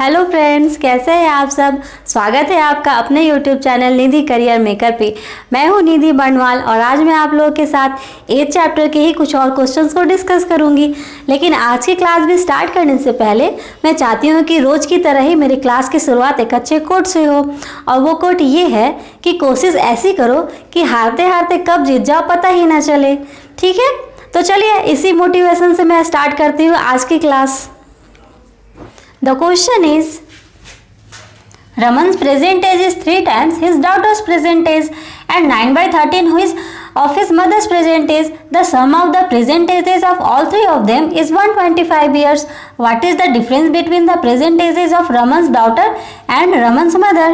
Hello friends, कैसे हैं आप सब। स्वागत है आपका अपने यूट्यूब चैनल निधि करियर मेकर पे। मैं हूं निधि बंडवाल और आज मैं आप लोगों के साथ 8th चैप्टर के ही कुछ और क्वेश्चंस को डिस्कस करूंगी। लेकिन आज की क्लास भी स्टार्ट करने से पहले मैं चाहती हूं कि रोज़ की तरह ही मेरी क्लास की शुरुआत एक अच्छे कोट से हो। और वो कोट ये है कि कोशिश ऐसी करो कि हारते हारते कब जीत जाओ पता ही ना चले। ठीक है, तो चलिए इसी मोटिवेशन से मैं स्टार्ट करती हूँ आज की class. The question is, Raman's present age is 3 times his daughter's present age and 9/13 of his mother's present age. The sum of the present ages of all three of them is 125 years. What is the difference between the present ages of Raman's daughter and Raman's mother?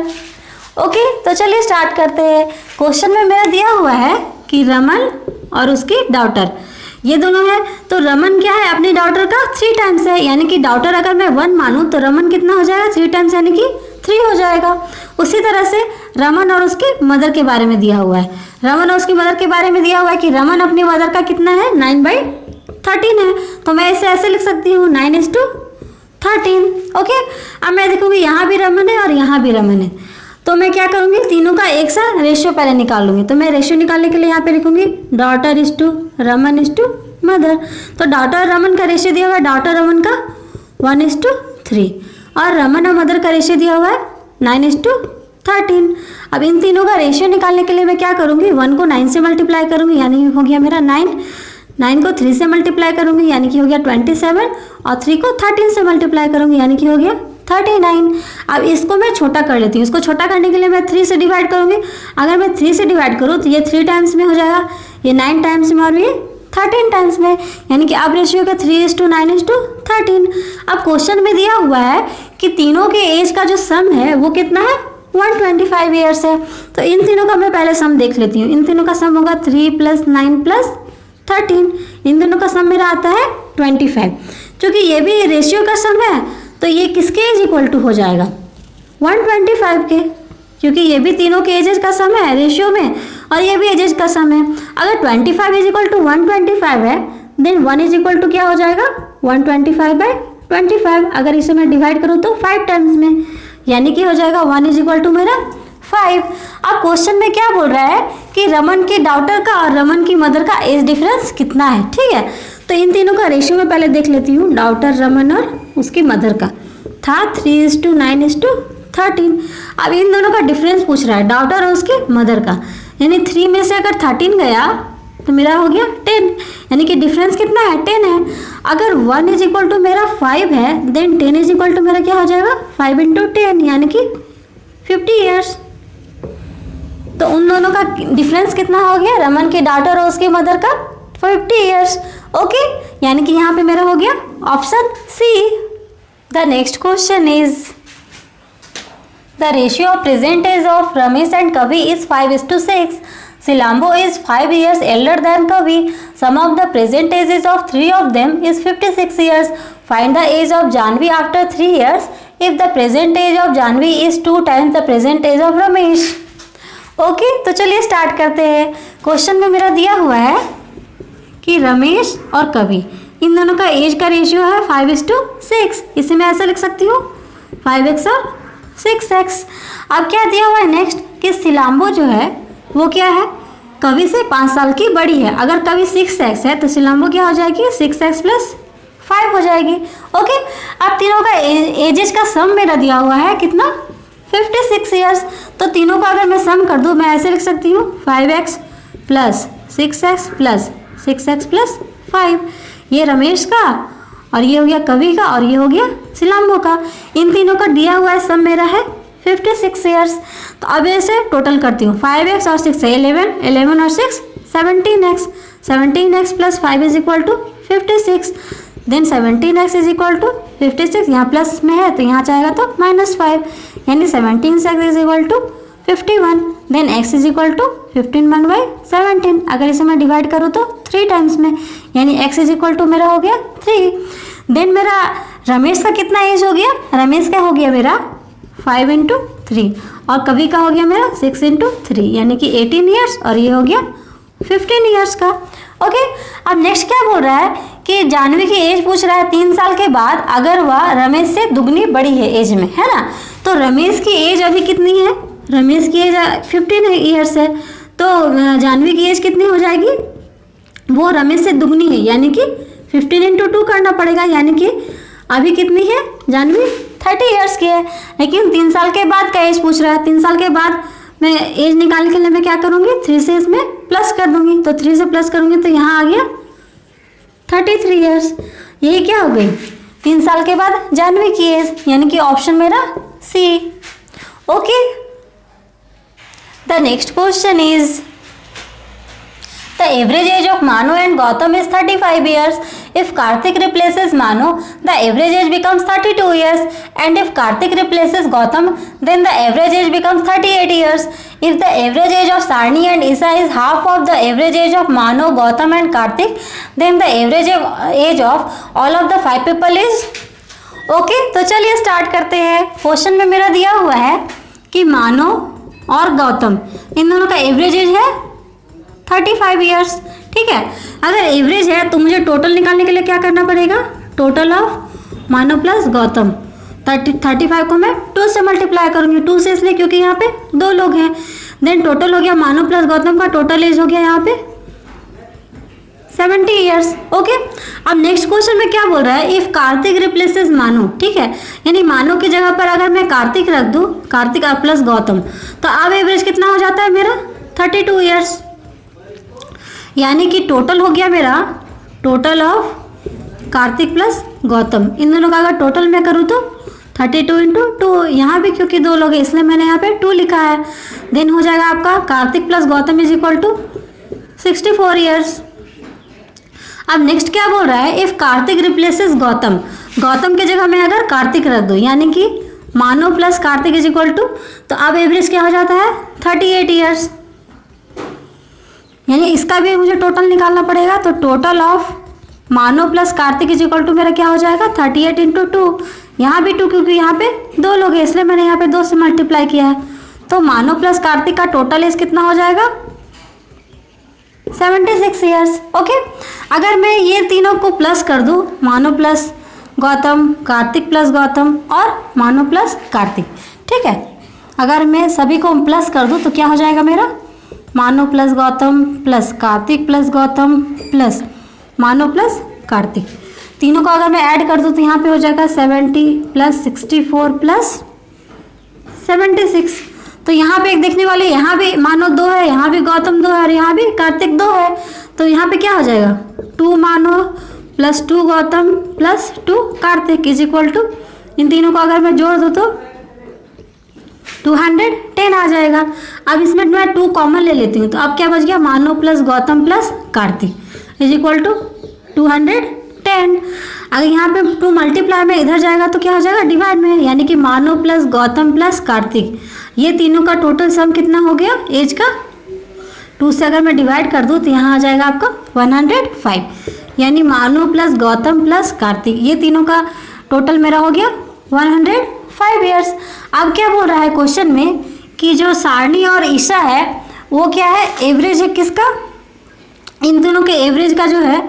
Okay, तो चलिए start करते हैं। Question में मेरा दिया हुआ है कि रमन और उसकी डॉटर ये दोनों है। तो रमन क्या है, अपनी डॉटर का 3 टाइम्स है, यानी कि डॉटर अगर मैं 1 मानूं तो रमन कितना हो जाएगा, 3 टाइम्स यानी कि 3 हो जाएगा। उसी तरह से रमन और उसकी मदर के बारे में दिया हुआ है। रमन और उसकी मदर के बारे में दिया हुआ है कि रमन अपनी मदर का कितना है, 9/13 है। तो मैं इसे ऐसे लिख सकती हूँ 9:13। ओके, अब मैं देखूंगी यहाँ भी रमन है और यहाँ भी रमन है, तो मैं क्या करूंगी, तीनों का एक सा रेशियो पहले निकाल लूंगी। तो मैं रेशियो निकालने के लिए यहाँ पे लिखूंगी daughter is to Raman is to mother. तो डॉटर रमन का रेशियो दिया हुआ है, डॉटर रमन का 1:3 और रमन और मदर का रेशियो दिया हुआ है 9:13। अब इन तीनों का रेशियो निकालने के लिए मैं क्या करूंगी, 1 को 9 से मल्टीप्लाई करूंगी यानी हो गया मेरा 9 को 3 से मल्टीप्लाई करूंगी यानी कि हो गया 27 और 3 को 13 से मल्टीप्लाई करूंगी यानी कि हो गया 39। अब इसको मैं छोटा कर लेती हूँ। इसको छोटा करने के लिए मैं 3 से डिवाइड करूँगी। अगर मैं 3 से डिवाइड करूँ तो ये 3 टाइम्स में हो जाएगा, ये 9 टाइम्स में और ये 13 टाइम्स में, यानी कि अब रेशियो का 3:9:13। अब क्वेश्चन में दिया हुआ है कि तीनों के एज का जो सम है वो कितना है, 125 ईयर्स है। तो इन तीनों का मैं पहले सम देख लेती हूँ। इन तीनों का सम होगा 3 + 9 + 13। इन दोनों का सम मेरा आता है 25। क्योंकि ये भी रेशियो का सम है तो ये किसके एज इक्वल टू हो जाएगा, 125 के, क्योंकि ये भी तीनों के एजेस का सम है रेशियो में और ये भी एजेस का सम है। अगर 25 = 125 है देन 1 = क्या हो जाएगा, 125/25। अगर इसे मैं डिवाइड करूँ तो 5 टाइम्स में, यानी कि हो जाएगा 1 = मेरा 5। अब क्वेश्चन में क्या बोल रहा है कि रमन की डॉटर का और रमन की मदर का एज डिफरेंस कितना है। ठीक है, तो इन तीनों का रेशियो में पहले देख लेती हूँ। डॉटर रमन और उसकी मदर का था 3:9:13। अब इन दोनों का डिफरेंस पूछ रहा है, डॉटर और उसकी मदर का, यानी 3 में से अगर 13 गया तो मेरा हो गया 10, यानी कि डिफरेंस कितना है, 10 है। अगर 1 = मेरा 5 है देन 10 = मेरा क्या हो जाएगा, 5 × 10 यानी कि 50 ईयर्स। तो उन दोनों का डिफरेंस कितना हो गया, रमन की डॉटर और उसकी मदर का 50 ईयर्स। ओके, यानी कि यहाँ पे मेरा हो गया option C. The next question is, the ratio of present age of Ramesh and Kavi is 5:6। Silambo is 5 years elder than Kavi. Sum of the present ages of 3 of them is 56 years. Find the age of Janvi after 3 years if the present age of Janvi is 2 times the present age of Ramesh. Okay, तो चलिए start करते हैं। Question में मेरा दिया हुआ है कि रमेश और कवि इन दोनों का एज का रेशियो है 5:6। इसे मैं ऐसा लिख सकती हूँ 5x और 6x। अब क्या दिया हुआ है नेक्स्ट कि सिलाम्बो जो है वो क्या है, कवि से 5 साल की बड़ी है। अगर कवि 6x है तो सिलाम्बो क्या हो जाएगी, 6x + 5 हो जाएगी। ओके, अब तीनों का एजेस का सम मेरा दिया हुआ है कितना, 56 ईयर्स। तो तीनों का अगर मैं सम कर दूँ मैं ऐसे लिख सकती हूँ 5x + 6x + 6x + 5। ये रमेश का और ये हो गया कवि का और ये हो गया सिलाम्बो का। इन तीनों का दिया हुआ है सम मेरा है 56 ईयर्स। तो अब ऐसे टोटल करती हूँ, 5x और 6 है 11 और 6 17x। 17x + 5 = 56। देन 17x = 56, यहाँ प्लस में है तो यहाँ जाएगा तो -5, यानी 17x = 51। Then x = 15/17। अगर इसे मैं डिवाइड करूँ तो 3 टाइम्स में, यानी x = मेरा हो गया 3। देन मेरा रमेश का कितना एज हो गया, रमेश का हो गया मेरा 5 × 3 और कवि का हो गया मेरा 6 × 3 यानी कि 18 ईयर्स और ये हो गया 15 ईयर्स का। ओके, अब नेक्स्ट क्या बोल रहा है कि जानवी की एज पूछ रहा है 3 साल के बाद अगर वह रमेश से दुगनी बड़ी है एज में, है ना। तो रमेश की एज अभी कितनी है, रमेश की एज 15 ईयर्स है, तो जानवी की एज कितनी हो जाएगी, वो रमेश से दुगनी है, यानी कि 15 × 2 करना पड़ेगा, यानी कि अभी कितनी है जानवी 30 ईयर्स की है। लेकिन 3 साल के बाद का एज पूछ रहा है, 3 साल के बाद मैं एज निकालने के लिए मैं क्या करूँगी, 3 से इसमें प्लस कर दूंगी, तो 3 से प्लस करूँगी तो यहाँ आ गया 33 ईयर्स। यही क्या हो गई 3 साल के बाद जानवी की एज, यानी कि ऑप्शन मेरा C. Okay, the next question is the average age of Manu and Gautam is 35 years. If Karthik replaces Manu, the average age becomes 32 years. And if Karthik replaces Gautam, then the average age becomes 38 years. If the average age of Sarni and Isa is half of the average age of Manu, Gautam and Karthik, then the average age of all of the 5 people is okay. तो चलिए start करते हैं। Question में मेरा दिया हुआ है कि मानो और गौतम इन दोनों का एवरेज एज है 35 ईयर्स, ठीक है। अगर एवरेज है तो मुझे टोटल निकालने के लिए क्या करना पड़ेगा, total of Mano plus Gautam. 35 को मैं 2 से मल्टीप्लाई करूंगी, 2 से इसलिए क्योंकि यहाँ पे 2 लोग हैं। देन टोटल हो गया मानो प्लस गौतम का टोटल एज हो गया यहाँ पे 70 ईयर्स। ओके, अब नेक्स्ट क्वेश्चन में क्या बोल रहा है, इफ कार्तिक रिप्लेसेस मानो, ठीक है, यानी मानो की जगह पर अगर मैं कार्तिक रख दूँ, कार्तिक प्लस गौतम, तो अब एवरेज कितना हो जाता है मेरा 32 ईयर्स, यानी कि टोटल हो गया मेरा, total of Kartik plus Gautam, इन दोनों का अगर टोटल मैं करूँ तो 32 × 2, यहाँ भी क्योंकि 2 लोग हैं इसलिए मैंने यहाँ पे 2 लिखा है। देन हो जाएगा आपका Kartik plus Gautam is equal to 64 years. अब नेक्स्ट क्या बोल रहा है, इफ कार्तिक रिप्लेसेस गौतम, गौतम की जगह मैं अगर कार्तिक रख दूँ, यानी कि Mano plus Kartik is equal to, तो अब एवरेज क्या हो जाता है 38 ईयर्स, यानी इसका भी मुझे टोटल निकालना पड़ेगा। तो total of Mano plus Kartik is equal to मेरा क्या हो जाएगा 38 × 2, यहाँ भी 2 क्योंकि यहाँ पे 2 लोग हैं इसलिए मैंने यहाँ पे 2 से मल्टीप्लाई किया है। तो मानो प्लस कार्तिक का टोटल एज कितना हो जाएगा 76 ईयर्स। ओके, अगर मैं ये तीनों को प्लस कर दूँ, मानो प्लस गौतम, कार्तिक प्लस गौतम और मानो प्लस कार्तिक, ठीक है, अगर मैं सभी को प्लस कर दूँ तो क्या हो जाएगा मेरा मानो plus Gautam plus Kartik plus Gautam plus मानो प्लस कार्तिक, तीनों को अगर मैं ऐड कर दूँ तो यहाँ पे हो जाएगा 70 + 64 + 76। तो यहाँ पे एक देखने वाले, यहाँ भी मानो 2 है, यहाँ भी गौतम 2 है और यहाँ भी कार्तिक 2 है, तो यहाँ पे क्या हो जाएगा 2 मानो plus 2 Gautam plus 2 Kartik is equal to, इन तीनों को अगर मैं जोड़ दूँ तो 210 आ जाएगा। अब इसमें मैं 2 कॉमन ले लेती हूँ, तो अब क्या बच गया Mano plus Gautam plus Kartik is equal to 210। अगर यहाँ पे 2 मल्टीप्लाई में इधर जाएगा तो क्या हो जाएगा डिवाइड में, यानी कि मानो प्लस गौतम प्लस कार्तिक, ये तीनों का टोटल सम कितना हो गया एज का, 2 से अगर मैं डिवाइड कर दूँ तो यहाँ आ जाएगा आपका 105, यानी मानो प्लस गौतम प्लस कार्तिक, ये तीनों का टोटल मेरा हो गया 105 ईयर्स। अब क्या बोल रहा है क्वेश्चन में कि जो सारनी और ईशा है वो क्या है, एवरेज है किसका, इन दोनों के एवरेज का जो है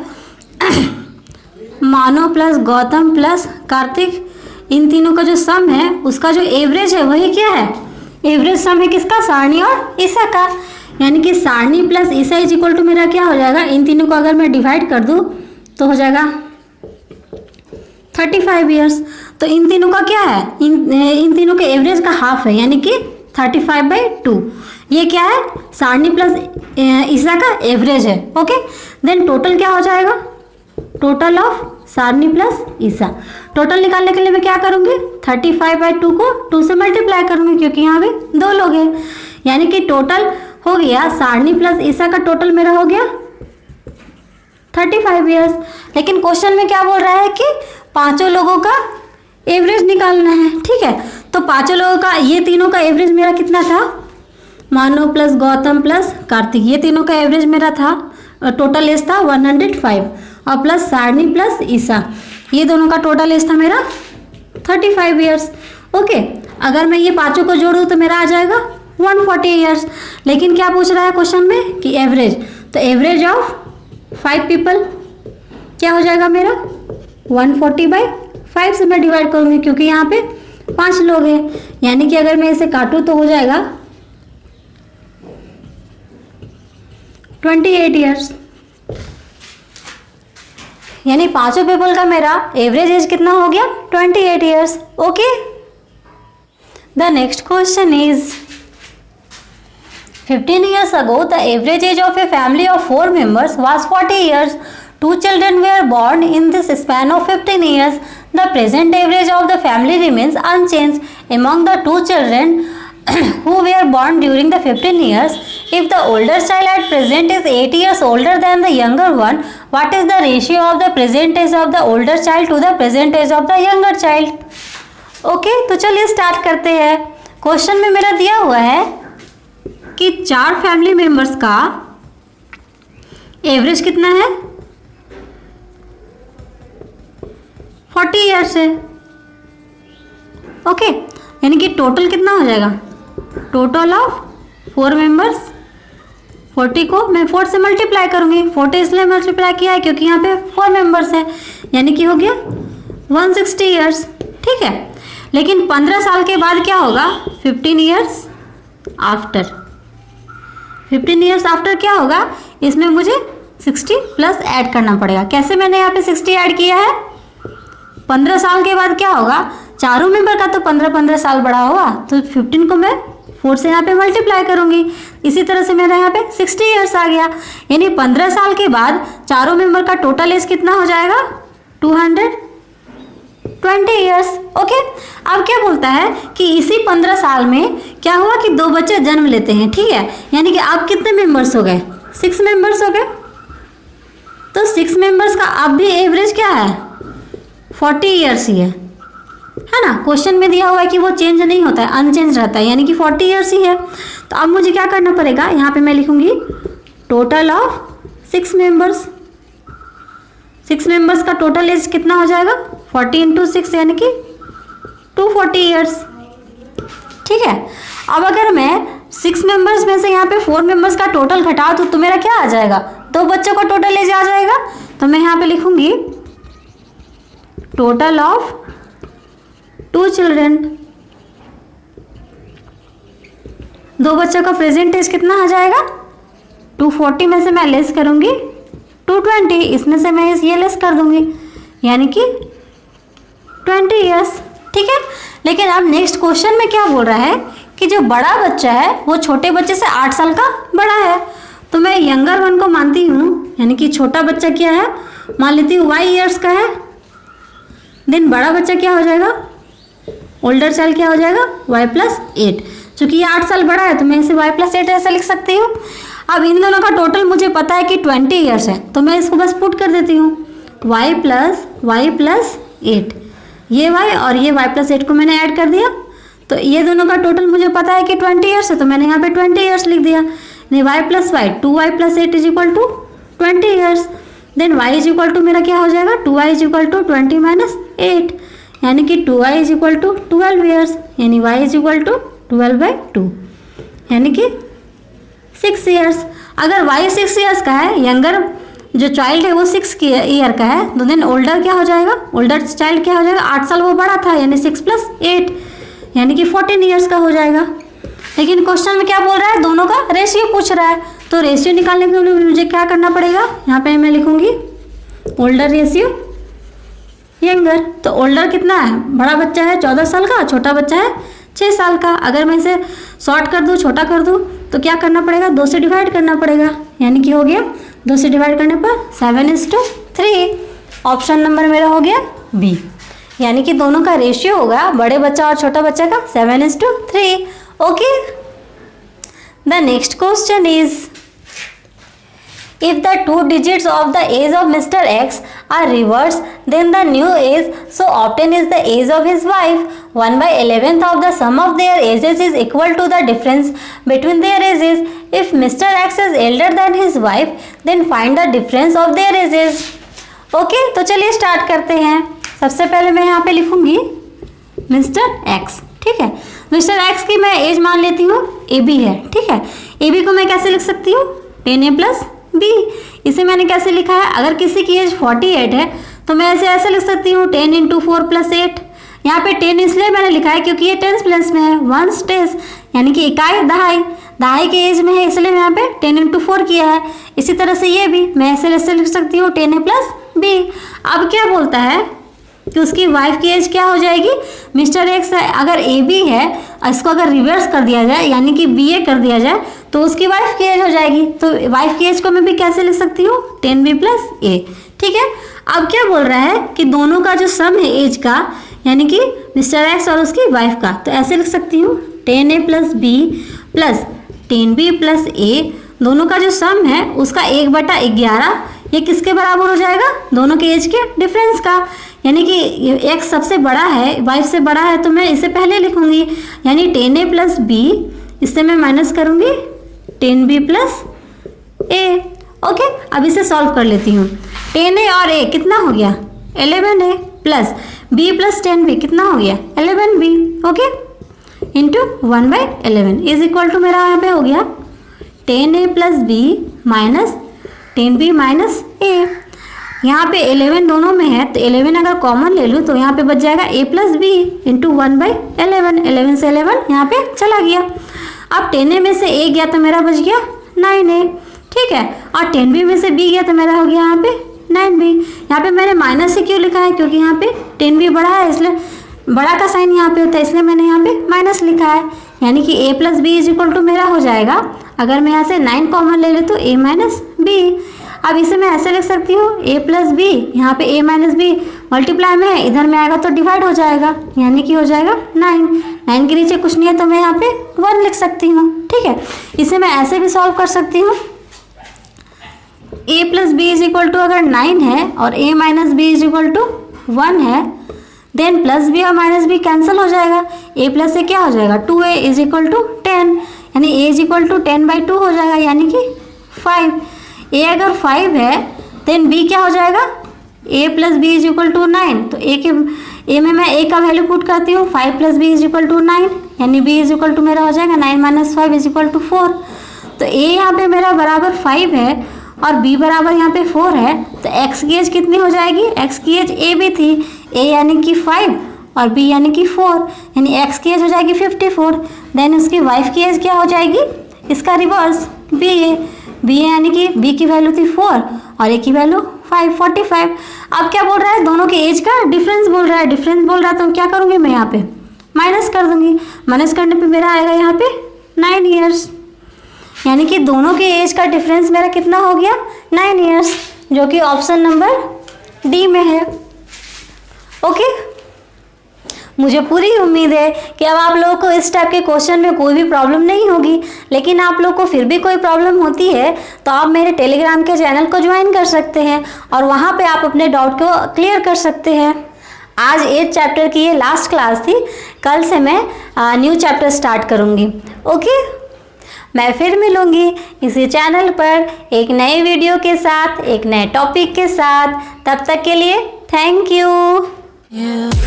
मानो प्लस गौतम प्लस कार्तिक, इन तीनों का जो सम है उसका जो एवरेज है वही क्या है, एवरेज सम है किसका, सारनी और ईशा का, यानी कि Sarni plus Isha is equal to मेरा क्या हो जाएगा, इन तीनों को अगर मैं डिवाइड कर दूँ तो हो जाएगा 35 ईयर्स। तो इन तीनों का क्या है, इन तीनों के एवरेज का हाफ है, यानी कि 35/2, ये क्या है सारनी प्लस ईशा का एवरेज है। ओके, देन टोटल क्या हो जाएगा, total of Sarni plus Isha, total निकालने के लिए मैं क्या करूँगी 35/2 को 2 से मल्टीप्लाई करूँगी क्योंकि यहाँ भी 2 लोग हैं, यानी कि टोटल हो गया सारनी प्लस ईशा का टोटल मेरा हो गया 35 ईयर्स। लेकिन क्वेश्चन में क्या बोल रहा है कि 5 लोगों का एवरेज निकालना है, ठीक है, तो 5 लोगों का, ये तीनों का एवरेज मेरा कितना था, मानो प्लस गौतम प्लस कार्तिक, ये तीनों का एवरेज मेरा था, टोटल एज था 105 और प्लस सारनी प्लस ईशा, ये दोनों का टोटल एज था मेरा 35 ईयर्स। ओके, अगर मैं ये 5 को जोड़ूँ तो मेरा आ जाएगा 140 ईयर्स। लेकिन क्या पूछ रहा है क्वेश्चन में कि एवरेज, तो एवरेज ऑफ 5 पीपल क्या हो जाएगा मेरा 140/5 से मैं डिवाइड करूँगी, क्योंकि यहाँ पे 5 लोग हैं, यानी कि अगर मैं इसे काटूँ तो हो जाएगा 28 ईयर्स। यानी 5 पीपल का मेरा एवरेज एज कितना हो गया 28 years. Okay, the next question is 15 years ago, the average age of a family of 4 members was 40 years. 2 children were born in this span of 15 years. The present average of the family remains unchanged. Among the 2 children who were born during the 15 years, if the older child at present is 8 years older than the younger one, what is the ratio of the present age of the older child to the present age of the younger child? Okay, तो चलिए start करते हैं। Question में मेरा दिया हुआ है कि 4 फैमिली मेंबर्स का एवरेज कितना है 40 ईयर्स है। ओके, यानी कि टोटल कितना हो जाएगा, टोटल ऑफ 4 मेंबर्स, 40 को मैं 4 से मल्टीप्लाई करूंगी। 40 इसलिए मल्टीप्लाई किया है क्योंकि यहाँ पे 4 मेंबर्स हैं, यानी कि हो गया 160 ईयर्स। ठीक है, लेकिन 15 साल के बाद क्या होगा, 15 ईयर्स आफ्टर, 15 ईयर्स आफ्टर क्या होगा, इसमें मुझे 60 प्लस ऐड करना पड़ेगा। कैसे मैंने यहाँ पे 60 ऐड किया है, 15 साल के बाद क्या होगा, चारों मेंबर का तो 15-15 साल बड़ा होगा, तो 15 को मैं 4 से यहाँ पे मल्टीप्लाई करूंगी। इसी तरह से मेरा यहाँ पे 60 ईयर्स आ गया, यानी 15 साल के बाद चारों मेंबर का टोटल एज कितना हो जाएगा 220 ईयर्स। ओके, अब क्या बोलता है कि इसी 15 साल में क्या हुआ कि 2 बच्चे जन्म लेते हैं। ठीक है, यानी कि आप कितने मेंबर्स हो गए, 6 मेंबर्स हो गए। तो 6 मेंबर्स का अब भी एवरेज क्या है 40 ईयर्स ही है ना। क्वेश्चन में दिया हुआ है कि वो चेंज नहीं होता है, अनचेंज रहता है, यानी कि 40 ईयर्स ही है। तो अब मुझे क्या करना पड़ेगा, यहाँ पे मैं लिखूंगी टोटल ऑफ 6 मेंबर्स। 6 मेंबर्स का टोटल एज कितना हो जाएगा 40 × 6 यानी कि 240 ईयर्स। ठीक है, अब अगर मैं 6 मेंबर्स में से यहाँ पे 4 मेंबर्स का टोटल घटा दूँ तो मेरा क्या आ जाएगा, 2 बच्चों का टोटल एज आ जाएगा। तो मैं यहाँ पे लिखूंगी टोटल ऑफ 2 चिल्ड्रन। 2 बच्चों का प्रेजेंट एज कितना आ जाएगा, 240 में से मैं लेस करूंगी 220, इसमें से मैं ये लेस कर दूंगी, यानी कि 20 ईयर्स। ठीक है, लेकिन अब नेक्स्ट क्वेश्चन में क्या बोल रहा है कि जो बड़ा बच्चा है वो छोटे बच्चे से 8 साल का बड़ा है। तो मैं यंगर वन को मानती हूँ, यानी कि छोटा बच्चा क्या है, मान लेती हूँ y ईयर्स का है। देन बड़ा बच्चा क्या हो जाएगा, ओल्डर चाइल्ड क्या हो जाएगा y + 8। चूँकि ये 8 साल बड़ा है तो मैं इसे y + 8 ऐसा लिख सकती हूँ। अब इन दोनों का टोटल मुझे पता है कि 20 ईयर्स है, तो मैं इसको बस पुट कर देती हूँ y + 8। ये y और ये y + 8 को मैंने ऐड कर दिया, तो ये दोनों का टोटल मुझे पता है कि 20 ईयर्स है, तो मैंने यहाँ पे 20 ईयर्स लिख दिया। यानी y + y 2y + 8 = 20 years. Then y = मेरा क्या हो जाएगा 2y = 20 - 8, यानी कि 2y = 12 ईयर्स, यानी y = 12/2, यानी कि 6 ईयर्स। अगर y 6 ईयर्स का है, यंगर जो चाइल्ड है वो 6 ईयर का है, तो देन ओल्डर क्या हो जाएगा, ओल्डर चाइल्ड क्या हो जाएगा, 8 साल वो बड़ा था, यानी 6 + 8 यानी कि 14 ईयर्स का हो जाएगा। लेकिन क्वेश्चन में क्या बोल रहा है, दोनों का रेशियो पूछ रहा है, तो रेशियो निकालने के लिए मुझे क्या करना पड़ेगा, यहाँ पे मैं लिखूंगी ओल्डर रेशियो यंगर। तो ओल्डर कितना है, बड़ा बच्चा है 14 साल का, छोटा बच्चा है 6 साल का। अगर मैं इसे शॉर्ट कर दूँ, छोटा कर दूँ, तो क्या करना पड़ेगा, 2 से डिवाइड करना पड़ेगा, यानी कि हो गया 2 से डिवाइड करने पर 7:3। ऑप्शन नंबर मेरा हो गया बी, यानी कि दोनों का रेशियो होगा बड़े बच्चा और छोटा बच्चा का 7:3। Okay, the next question is if the 2 digits of the age of Mr. X are reversed, then the new age so obtained is the age of his wife. 1/11 of the sum of their ages is equal to the difference between their ages. If Mr. X is elder than his wife, then find the difference of their ages. Okay, तो चलिए start करते हैं। सबसे पहले मैं यहाँ पे लिखूंगी मिस्टर एक्स। ठीक है, मिस्टर एक्स की मैं एज मान लेती हूँ AB है। ठीक है, AB को मैं कैसे लिख सकती हूँ, 10A + बी। इसे मैंने कैसे लिखा है, अगर किसी की एज 48 है तो मैं ऐसे लिख सकती हूँ 10 × 4 + 8। यहाँ पे 10 इसलिए मैंने लिखा है क्योंकि ये टेंस प्लेस में है, वंस टेंस यानी कि इकाई दहाई के एज में है, इसलिए मैं यहाँ पे 10 × 4 किया है। इसी तरह से ये भी मैं ऐसे लिख सकती हूँ 10a + b। अब क्या बोलता है कि उसकी वाइफ की एज क्या हो जाएगी, मिस्टर एक्स है, अगर ए बी है, इसको अगर रिवर्स कर दिया जाए यानी कि बी ए कर दिया जाए तो उसकी वाइफ की एज हो जाएगी। तो वाइफ की एज को मैं भी कैसे लिख सकती हूँ, 10b + a। ठीक है, अब क्या बोल रहा है कि दोनों का जो सम है एज का, यानी कि मिस्टर एक्स और उसकी वाइफ का, तो ऐसे लिख सकती हूँ 10a + b + 10b + a। दोनों का जो सम है उसका 1/11 ये किसके बराबर हो जाएगा, दोनों के एज के डिफरेंस का। यानी कि एक्स सबसे बड़ा है, वाइफ से बड़ा है, तो मैं इसे पहले लिखूंगी, यानी 10a + b, इससे मैं माइनस करूंगी 10b + a। ओके, अब इसे सॉल्व कर लेती हूँ। 10a और a कितना हो गया, 11a + b + 10b कितना हो गया, 11b। Okay, into 1/11 is equal to मेरा यहाँ पे हो गया 10a + b - 10b - a। यहाँ पे 11 दोनों में है, तो 11 अगर कॉमन ले लूँ तो यहाँ पे बच जाएगा a + b इंटू 1/11। 11 से 11 यहाँ पे चला गया। अब 10a में से a गया तो मेरा बच गया 9a। ठीक है, और 10b में से b गया तो मेरा हो गया यहाँ पे 9b। यहाँ पे मैंने माइनस से क्यों लिखा है, क्योंकि यहाँ पे 10b बड़ा है, इसलिए बड़ा का साइन यहाँ पे होता है, इसलिए मैंने यहाँ पे माइनस लिखा है। यानी कि a + b is equal to मेरा हो जाएगा, अगर मैं यहाँ से 9 कॉमन ले लूँ तो a - b। अब इसे मैं ऐसे लिख सकती हूँ a + b, यहाँ पे a - b मल्टीप्लाई में है, इधर में आएगा तो डिवाइड हो जाएगा, यानी कि हो जाएगा 9 के नीचे कुछ नहीं है तो मैं यहाँ पे 1 लिख सकती हूँ। ठीक है, इसे मैं ऐसे भी सॉल्व कर सकती हूँ, a + b is equal to अगर 9 है और a - b is equal to 1 है, देन प्लस b और माइनस b कैंसिल हो जाएगा, a + a क्या हो जाएगा 2a इज इक्वल टू 10, यानी a इज इक्वल टू 10/2 हो जाएगा, यानी कि 5। a अगर 5 है देन b क्या हो जाएगा, a + b is equal to 9। तो a में मैं a का वैल्यू पुट करती हूँ, 5 + b इज इक्वल टू 9, यानी b इज इक्वल टू मेरा हो जाएगा 9 - 5 इज इक्वल टू 4। तो a यहाँ पे मेरा बराबर 5 है और b बराबर यहाँ पे 4 है, तो x की एज कितनी हो जाएगी, x की एज a भी थी, a यानी कि 5 और b यानी कि 4, यानी x की एज हो जाएगी 54। देन उसकी वाइफ की एज क्या हो जाएगी, इसका रिवर्स b यानी कि b की वैल्यू थी 4 और a की वैल्यू 45। अब क्या बोल रहा है, दोनों के एज का डिफरेंस बोल रहा है, तो क्या करूँगी मैं यहाँ पे माइनस कर दूंगी। माइनस करने पे मेरा आएगा यहाँ पे 9 ईयर्स, यानी कि दोनों के एज का डिफरेंस मेरा कितना हो गया 9 ईयर्स, जो कि ऑप्शन नंबर डी में है। ओके, मुझे पूरी उम्मीद है कि अब आप लोगों को इस टाइप के क्वेश्चन में कोई भी प्रॉब्लम नहीं होगी, लेकिन आप लोग को फिर भी कोई प्रॉब्लम होती है तो आप मेरे टेलीग्राम के चैनल को ज्वाइन कर सकते हैं और वहाँ पे आप अपने डाउट को क्लियर कर सकते हैं। आज 8th चैप्टर की ये लास्ट क्लास थी, कल से मैं न्यू चैप्टर स्टार्ट करूँगी। ओके, मैं फिर मिलूँगी इसी चैनल पर एक नए वीडियो के साथ, एक नए टॉपिक के साथ। तब तक के लिए थैंक यू।